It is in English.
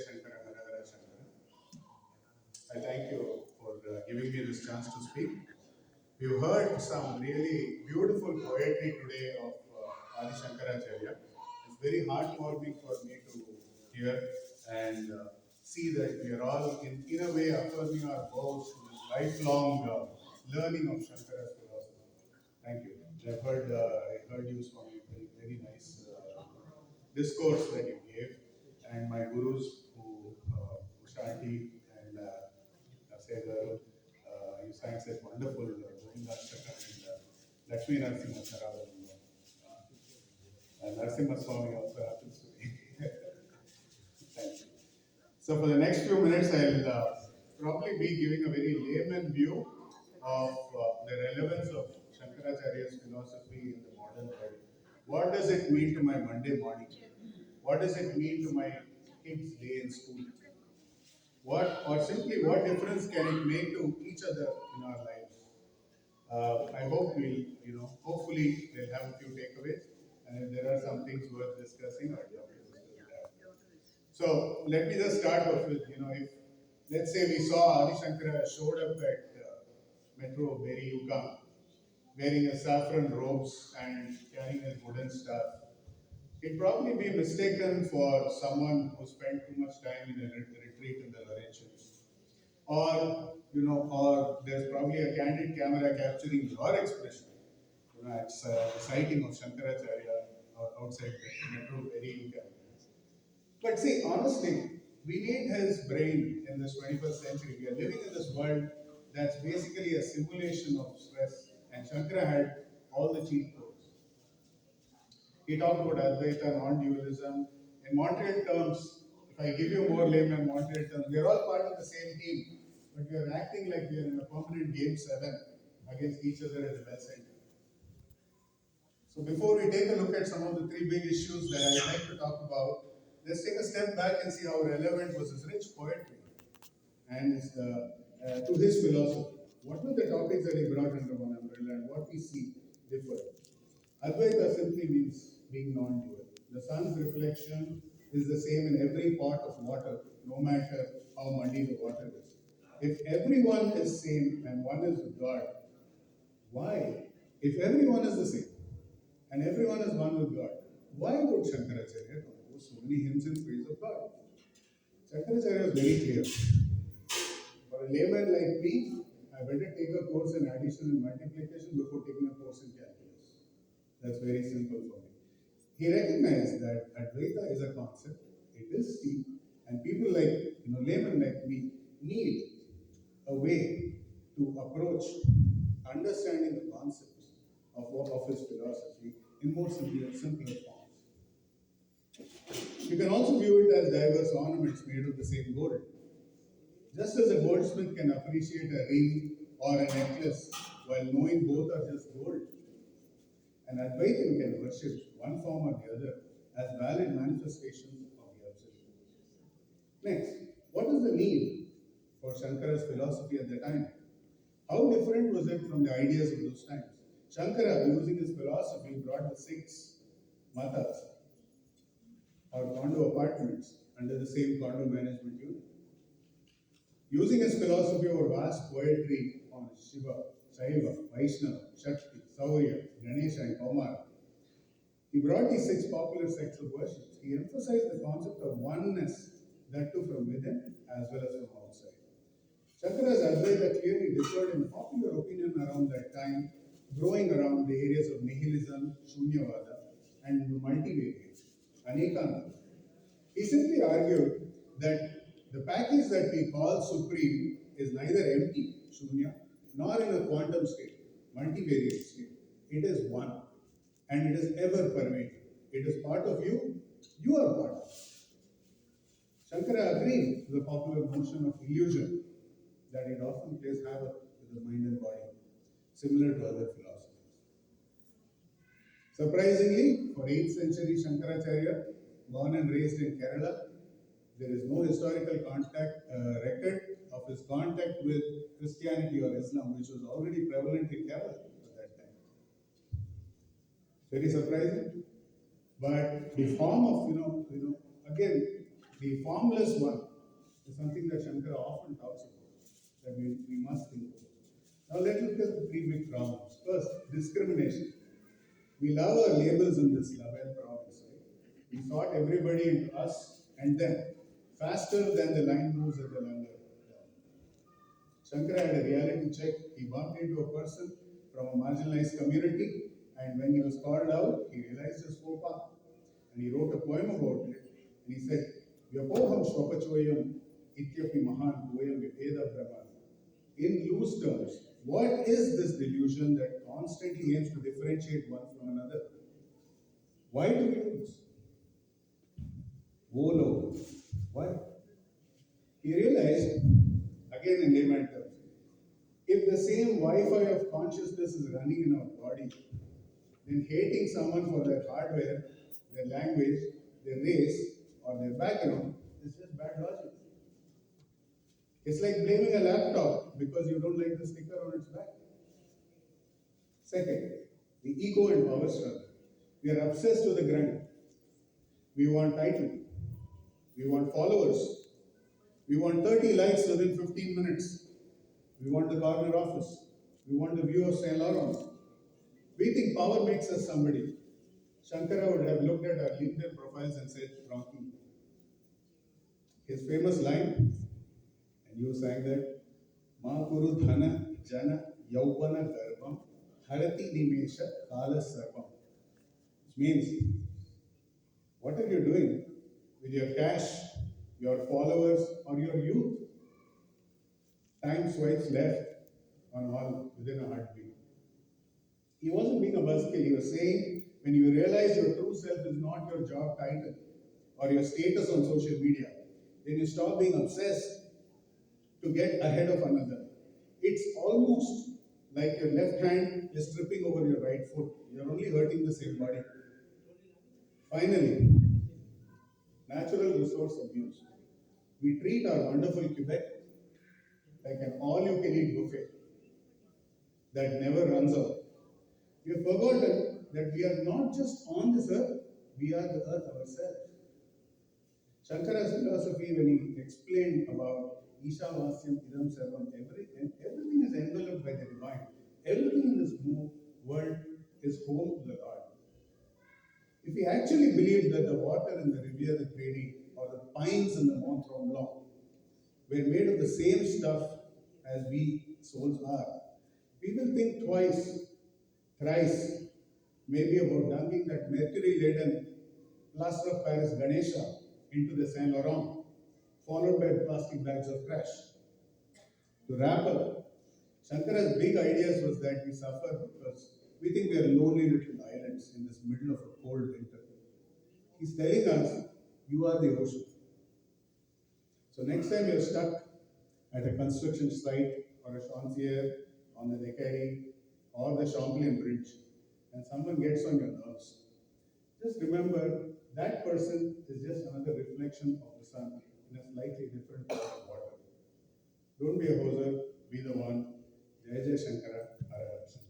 Shankara, Hara Hara Shankara. I thank you for giving me this chance to speak. We've heard some really beautiful poetry today of Adi Shankaracharya. It's very heartwarming for me to hear and see that we are all, in a way, affirming our vows to this lifelong learning of Shankara's philosophy. Thank you. I heard you, Swami, very nice discourse that you gave, and my gurus who Shanti and Segar, you sang such wonderful Govinda Ashtakam and Lakshmi Narasimha Saravan. Narasimha Swami also happens to be. Thank you. So for the next few minutes, I'll probably be giving a very layman view of the relevance of Shankaracharya's philosophy in the modern world. What does it mean to my Monday morning? What does it mean to my kids' day in school? What, or simply, what difference can it make to each other in our lives? I hope hopefully we'll have a few takeaways, and if there are some things worth discussing, I'd love to discuss that. So let me just start off with, if let's say we saw Adi Shankara showed up at Metro Berry Yukam wearing a saffron robes and carrying a wooden staff. He'd probably be mistaken for someone who spent too much time in a retreat in the Laurentians. Or there's probably a candid camera capturing your expression. At the sighting of Shankaracharya outside the Metro Berry Yukam. But see, honestly, we need his brain in this 21st century. We are living in this world that's basically a simulation of stress, and Shankara had all the cheat codes. He talked about Advaita, non-dualism. In Montreal terms, if I give you more layman Montreal terms, we are all part of the same team, but we are acting like we are in a permanent game 7 against each other at the Bell Center. So before we take a look at some of the three big issues that I'd like to talk about, let's take a step back and see how relevant was his rich poetry and to his philosophy. What were the topics that he brought under one umbrella and what we see differ? Advaita simply means being non-dual. The sun's reflection is the same in every pot of water, no matter how muddy the water is. If everyone is same and one is with God, why? If everyone is the same and everyone is one with God, why would Shankaracharya compose so many hymns in praise of God? Shankaracharya is very clear. For a layman like me, I better take a course in addition and multiplication before taking a course in calculus. That's very simple for me. He recognized that Advaita is a concept, it is steep, and people like, laymen like me need a way to approach understanding the concepts of his philosophy in more simpler forms. You can also view it as diverse ornaments made of the same gold. Just as a goldsmith can appreciate a ring or a necklace while knowing both are just gold, an Advaitin can worship one form or the other as valid manifestations of the absolute. Next, what is the need for Shankara's philosophy at the time? How different was it from the ideas of those times? Shankara, using his philosophy, brought the 6 matas or condo apartments under the same condo management unit. Using his philosophy over vast poetry on Shiva, Shaiva, Vaishnava, Shakti, Saurya, Ganesha, and Kaumara, he brought these 6 popular sects of worship. He emphasized the concept of oneness, that too from within as well as from outside. Shankara's Advaita clearly differed in popular opinion around that time, growing around the areas of nihilism, Shunyavada, and multivariate, Anekanta. He simply argued that the package that we call supreme is neither empty, Shunya, nor in a quantum state, multivariate state. It is one, and it is ever pervading. It is part of you, you are part of it. Shankara agreed to the popular notion of illusion, that it often plays havoc with the mind and body, similar to other philosophies. Surprisingly, for 8th century Shankaracharya, born and raised in Kerala, there is no historical record of his contact with Christianity or Islam, which was already prevalent in Kerala at that time. Very surprising. But the form of, again, The formless one is something that Shankara often talks about, that we must think about. Now let's look at the three big problems. First, discrimination. We love our labels in this Lavelle province, right? We sort everybody into us and them faster than the line moves at the longer down. Shankara had a reality check. He bumped into a person from a marginalized community, and when he was called out, he realized his faux pas. And he wrote a poem about it. And he said, Vyapoham Shvapachoyam Ityapi Mahan Poyam Vipeda Brahman. In loose terms, what is this delusion that constantly aims to differentiate one from another? Why do we do this? Volo. Why? He realized, again in layman terms, if the same Wi-Fi of consciousness is running in our body, then hating someone for their hardware, their language, their race, or their background is just bad logic. It's like blaming a laptop because you don't like the sticker on its back. Second, the ego and power struggle. We are obsessed with the grind. We want title. We want followers. We want 30 likes within 15 minutes. We want the corner office. We want the view of Saint Laurent. We think power makes us somebody. Shankara would have looked at our LinkedIn profiles and said, Rocky. His famous line, and you sang that, Ma Kuru Dhana Jana Yaupana Garbam Harati Nimesha Kala Sarvam. Which means, what are you doing with your cash, your followers, or your youth? Time swipes left on all within a heartbeat. He wasn't being a buzzkill. He was saying, when you realize your true self is not your job title or your status on social media, then you stop being obsessed to get ahead of another. It's almost like your left hand is tripping over your right foot. You're only hurting the same body. Finally, natural resource abuse. We treat our wonderful Quebec like an all-you-can-eat buffet that never runs out. We have forgotten that we are not just on this earth, we are the earth ourselves. Shankara's philosophy, when he explained about Ishavasyam Idam Sarvam, everything is enveloped by the divine. Everything in this world is home to the Lord. If we actually believed that the water in the Riviera de Prairie or the pines in the Mont Tremblant were made of the same stuff as we souls are, we will think twice, thrice, maybe about dunking that mercury-laden plaster of Paris Ganesha into the Saint Laurent, followed by plastic bags of trash. To wrap up, Shankara's big ideas was that we suffer because we think we are lonely little islands in this middle of a cold winter. He's telling us, you are the ocean. So next time you're stuck at a construction site or a chantier on the Decari or the Champlain Bridge, and someone gets on your nerves, just remember that person is just another reflection of the sun in a slightly different part of water. Don't be a hoser, be the one. Jai Jai Shankara, Hara Hara Shankara.